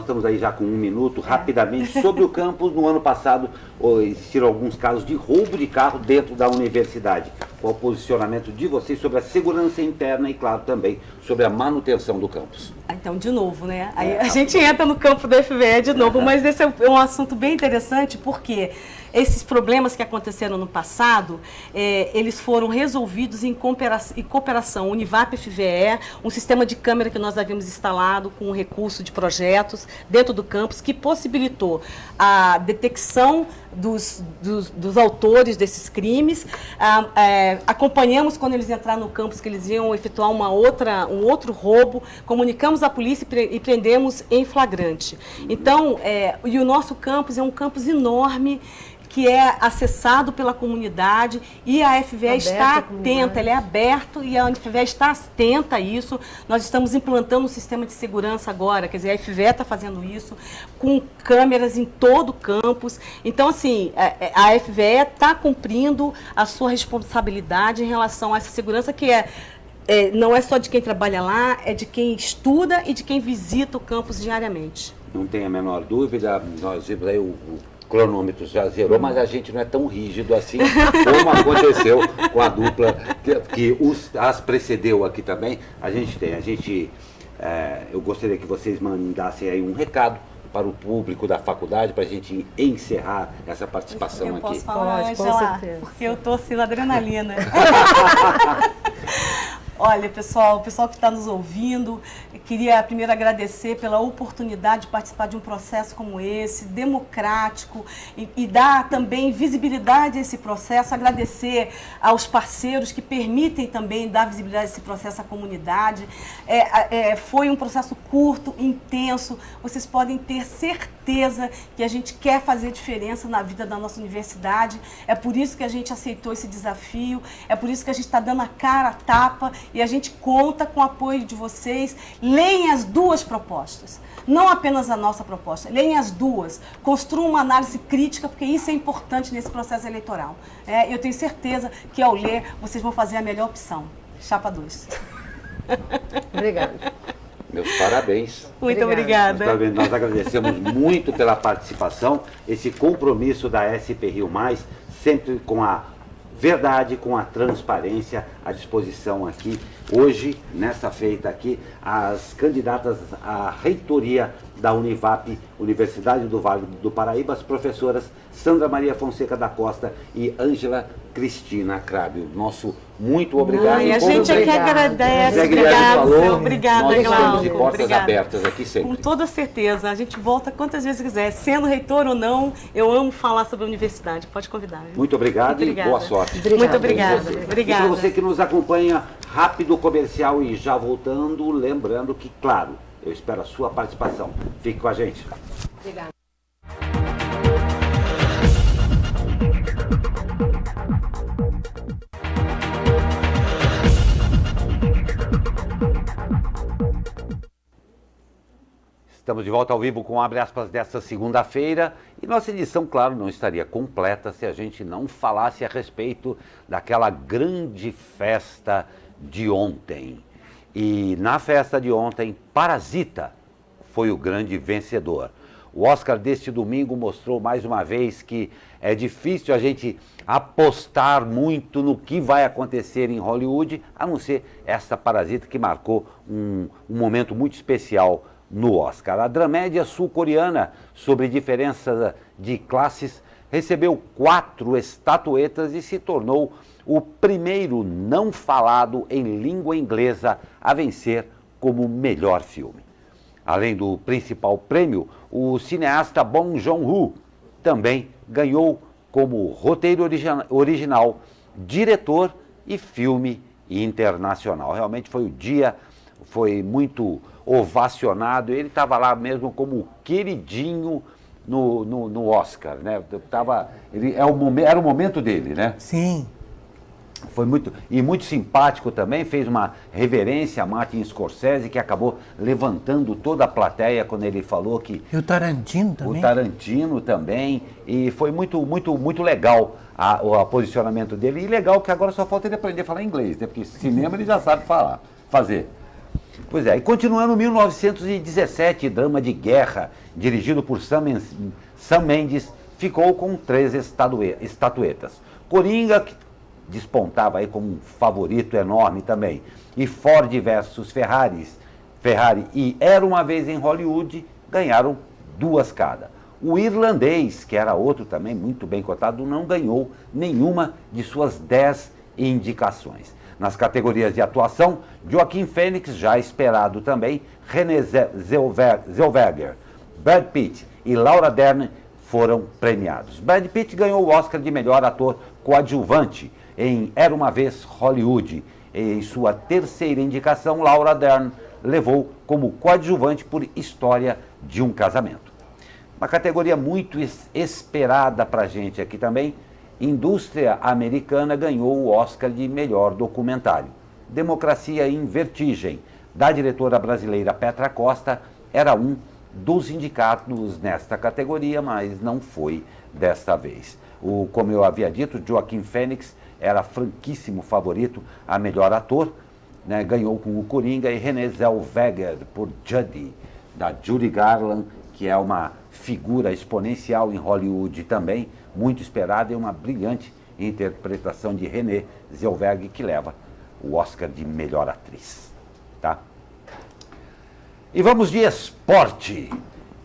estamos aí já com 1 minuto, rapidamente, sobre o campus. No ano passado, existiram alguns casos de roubo de carro dentro da universidade. Qual o posicionamento de vocês sobre a segurança interna e, claro, também sobre a manutenção do campus? Então, de novo, né? Aí a gente entra no campo da FVE de novo, mas esse é um assunto bem interessante, porque esses problemas que aconteceram no passado, eles foram resolvidos em cooperação Univap-FVE, um sistema de câmera que nós havíamos instalado com recurso de projetos dentro do campus, que possibilitou a detecção dos autores desses crimes. Acompanhamos quando eles entraram no campus que eles iam efetuar um outro roubo, comunicamos à polícia e prendemos em flagrante. Então, e o nosso campus é um campus enorme, que é acessado pela comunidade, e a FVE está atenta, ele é aberto e a FVE está atenta a isso. Nós estamos implantando um sistema de segurança agora, quer dizer, a FVE está fazendo isso, com câmeras em todo o campus. Então, assim, a FVE está cumprindo a sua responsabilidade em relação a essa segurança que não é só de quem trabalha lá, é de quem estuda e de quem visita o campus diariamente. Não tem a menor dúvida, nós vimos aí o cronômetro já zerou, mas a gente não é tão rígido assim como aconteceu com a dupla que as precedeu aqui também. Eu gostaria que vocês mandassem aí um recado para o público da faculdade, para a gente encerrar essa participação aqui. Eu posso falar, Angela, porque eu estou assim na adrenalina. Olha, pessoal, o pessoal que está nos ouvindo, queria primeiro agradecer pela oportunidade de participar de um processo como esse, democrático, e dar também visibilidade a esse processo, agradecer aos parceiros que permitem também dar visibilidade a esse processo à comunidade. Foi um processo curto, intenso, vocês podem ter certeza que a gente quer fazer diferença na vida da nossa universidade, é por isso que a gente aceitou esse desafio, é por isso que a gente está dando a cara a tapa, e a gente conta com o apoio de vocês. Leem as duas propostas, não apenas a nossa proposta, leem as duas, construam uma análise crítica, porque isso é importante nesse processo eleitoral. Eu tenho certeza que ao ler, vocês vão fazer a melhor opção. Chapa 2. Obrigada. Meus parabéns. Muito obrigada. Nós agradecemos muito pela participação, esse compromisso da SP Rio+, sempre com a verdade, com a transparência à disposição aqui. Hoje, nessa feita aqui, as candidatas à reitoria da Univap, Universidade do Vale do Paraíba, as professoras Sandra Maria Fonseca da Costa e Ângela Cristina Crábio. Nosso muito obrigado. A gente é que agradece. Obrigada, nós estamos de Glauco. portas abertas aqui sempre. Com toda certeza. A gente volta quantas vezes quiser. Sendo reitor ou não, eu amo falar sobre a universidade. Pode convidar. Muito obrigado e boa sorte. Muito obrigada. E para você que nos acompanha, rápido comercial e já voltando, lembrando que, claro, eu espero a sua participação. Fique com a gente. Obrigada. Estamos de volta ao vivo com Abre Aspas desta segunda-feira e nossa edição, claro, não estaria completa se a gente não falasse a respeito daquela grande festa de ontem. E na festa de ontem, Parasita foi o grande vencedor. O Oscar deste domingo mostrou mais uma vez que é difícil a gente apostar muito no que vai acontecer em Hollywood, a não ser esta Parasita que marcou um momento muito especial no Oscar. A dramédia sul-coreana sobre diferença de classes recebeu 4 estatuetas e se tornou o primeiro não falado em língua inglesa a vencer como melhor filme. Além do principal prêmio, o cineasta Bong Joon-ho também ganhou como roteiro original, diretor e filme internacional. Realmente foi o dia, foi muito ovacionado, ele estava lá mesmo como queridinho no Oscar, né? Era o momento dele, né? Sim. Foi muito simpático também, fez uma reverência a Martin Scorsese, que acabou levantando toda a plateia quando ele falou que... E o Tarantino também. O Tarantino também, e foi muito legal o posicionamento dele, e legal que agora só falta ele aprender a falar inglês, né? Porque cinema ele já sabe fazer. Pois é, e continuando, 1917, drama de guerra, dirigido por Sam Mendes, ficou com 3 estatuetas. Coringa, que despontava aí como um favorito enorme também, e Ford versus Ferrari e Era Uma Vez em Hollywood ganharam 2 cada. O Irlandês, que era outro também muito bem cotado, não ganhou nenhuma de suas 10 indicações. Nas categorias de atuação, Joaquin Phoenix, já esperado também, Renée Zellweger, Brad Pitt e Laura Dern foram premiados. Brad Pitt ganhou o Oscar de melhor ator coadjuvante em Era Uma Vez Hollywood. Em sua 3ª indicação, Laura Dern levou como coadjuvante por História de um Casamento. Uma categoria muito esperada para a gente aqui também, Indústria Americana ganhou o Oscar de melhor documentário. Democracia em Vertigem, da diretora brasileira Petra Costa, era um dos indicados nesta categoria, mas não foi desta vez. Como eu havia dito, Joaquin Phoenix era franquíssimo favorito a melhor ator, né? Ganhou com o Coringa, e Renée Zellweger por Judy, da Judy Garland, que é uma figura exponencial em Hollywood também, muito esperada, e uma brilhante interpretação de Renée Zellweger, que leva o Oscar de melhor atriz. Tá? E vamos de esporte.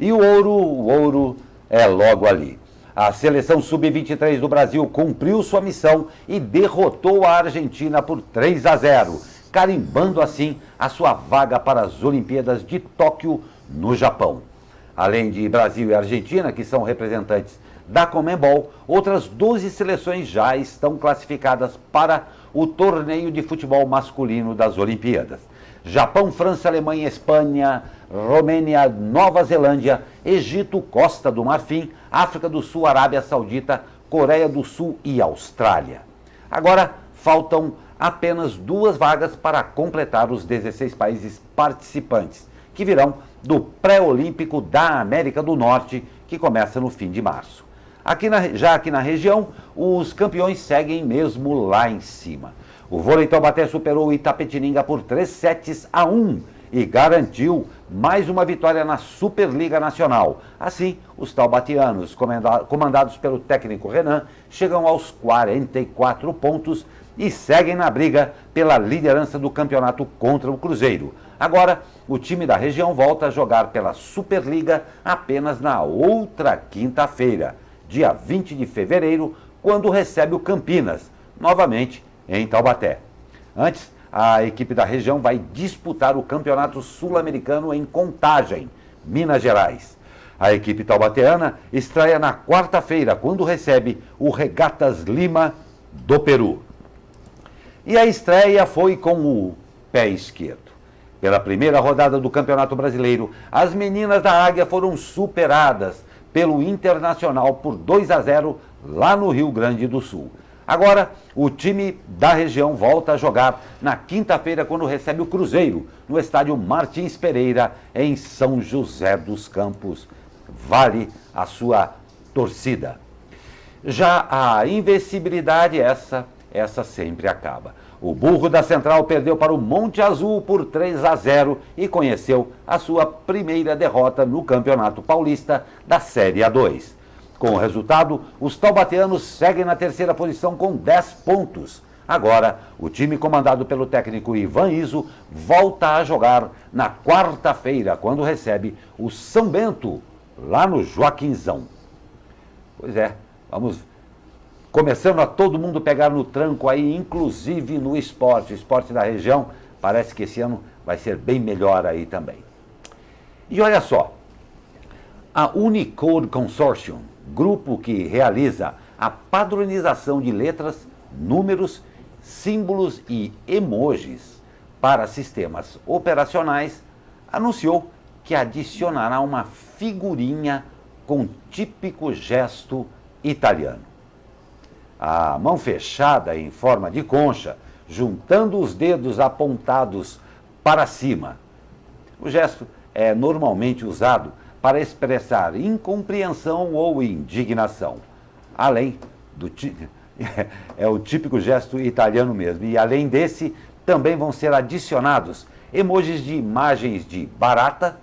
E o ouro é logo ali. A seleção sub-23 do Brasil cumpriu sua missão e derrotou a Argentina por 3-0, carimbando assim a sua vaga para as Olimpíadas de Tóquio, no Japão. Além de Brasil e Argentina, que são representantes da Conmebol, outras 12 seleções já estão classificadas para o torneio de futebol masculino das Olimpíadas. Japão, França, Alemanha, Espanha, Romênia, Nova Zelândia, Egito, Costa do Marfim, África do Sul, Arábia Saudita, Coreia do Sul e Austrália. Agora faltam apenas 2 vagas para completar os 16 países participantes, que virão do pré-olímpico da América do Norte, que começa no fim de março. Já aqui na região, os campeões seguem mesmo lá em cima. O Vôlei Taubaté superou o Itapetininga por 3-1 e garantiu mais uma vitória na Superliga Nacional. Assim, os taubatianos, comandados pelo técnico Renan, chegam aos 44 pontos e seguem na briga pela liderança do campeonato contra o Cruzeiro. Agora, o time da região volta a jogar pela Superliga apenas na outra quinta-feira, dia 20 de fevereiro, quando recebe o Campinas, novamente em Taubaté. Antes, a equipe da região vai disputar o Campeonato Sul-Americano em Contagem, Minas Gerais. A equipe taubateana estreia na quarta-feira, quando recebe o Regatas Lima do Peru. E a estreia foi com o pé esquerdo. Pela primeira rodada do Campeonato Brasileiro, as meninas da Águia foram superadas pelo Internacional por 2-0 lá no Rio Grande do Sul. Agora, o time da região volta a jogar na quinta-feira, quando recebe o Cruzeiro, no estádio Martins Pereira, em São José dos Campos. Vale a sua torcida. Já a invencibilidade, essa sempre acaba. O Burro da Central perdeu para o Monte Azul por 3-0 e conheceu a sua primeira derrota no Campeonato Paulista da Série A2. Com o resultado, os taubateanos seguem na 3ª posição com 10 pontos. Agora, o time comandado pelo técnico Ivan Izzo volta a jogar na quarta-feira, quando recebe o São Bento, lá no Joaquinzão. Pois é, vamos começando a todo mundo pegar no tranco aí, inclusive no esporte. O esporte da região parece que esse ano vai ser bem melhor aí também. E olha só, a Unicode Consortium, grupo que realiza a padronização de letras, números, símbolos e emojis para sistemas operacionais, anunciou que adicionará uma figurinha com típico gesto italiano. A mão fechada em forma de concha, juntando os dedos apontados para cima. O gesto é normalmente usado para expressar incompreensão ou indignação. Além do é o típico gesto italiano mesmo. E além desse, também vão ser adicionados emojis de imagens de barata,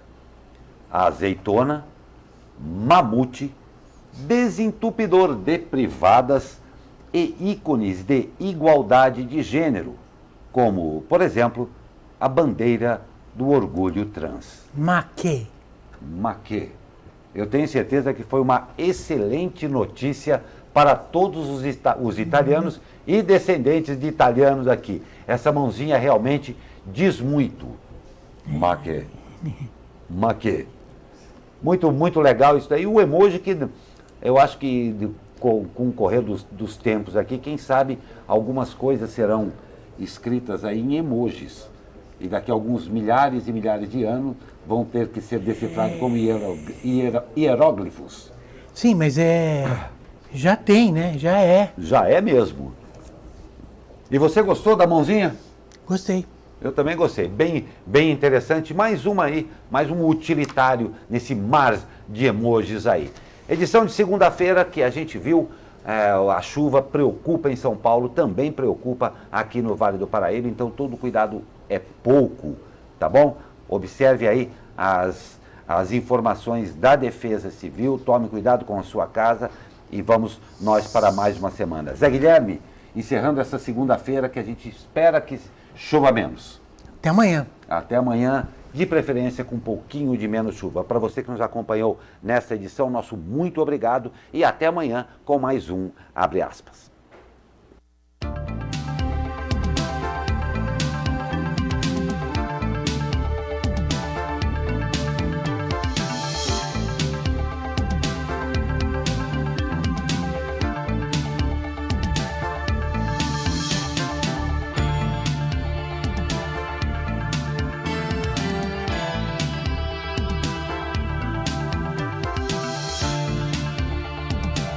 azeitona, mamute, desentupidor de privadas e ícones de igualdade de gênero, como, por exemplo, a bandeira do orgulho trans. Maquê. Maquê. Eu tenho certeza que foi uma excelente notícia para todos os italianos e descendentes de italianos aqui. Essa mãozinha realmente diz muito. Maquê. Maquê. Muito, muito legal isso daí. O emoji que eu acho que com o correr dos tempos aqui, quem sabe algumas coisas serão escritas aí em emojis. E daqui a alguns milhares e milhares de anos vão ter que ser decifrados como hieróglifos. Sim, mas já tem, né? Já é. Já é mesmo. E você gostou da mãozinha? Gostei. Eu também gostei. Bem interessante. Mais uma aí, mais um utilitário nesse mar de emojis aí. Edição de segunda-feira que a gente viu, a chuva preocupa em São Paulo, também preocupa aqui no Vale do Paraíba, então todo cuidado é pouco, tá bom? Observe aí as informações da Defesa Civil, tome cuidado com a sua casa e vamos nós para mais uma semana. Zé Guilherme, encerrando essa segunda-feira que a gente espera que chova menos. Até amanhã. Até amanhã, de preferência com um pouquinho de menos chuva. Para você que nos acompanhou nessa edição, nosso muito obrigado e até amanhã com mais um Abre Aspas.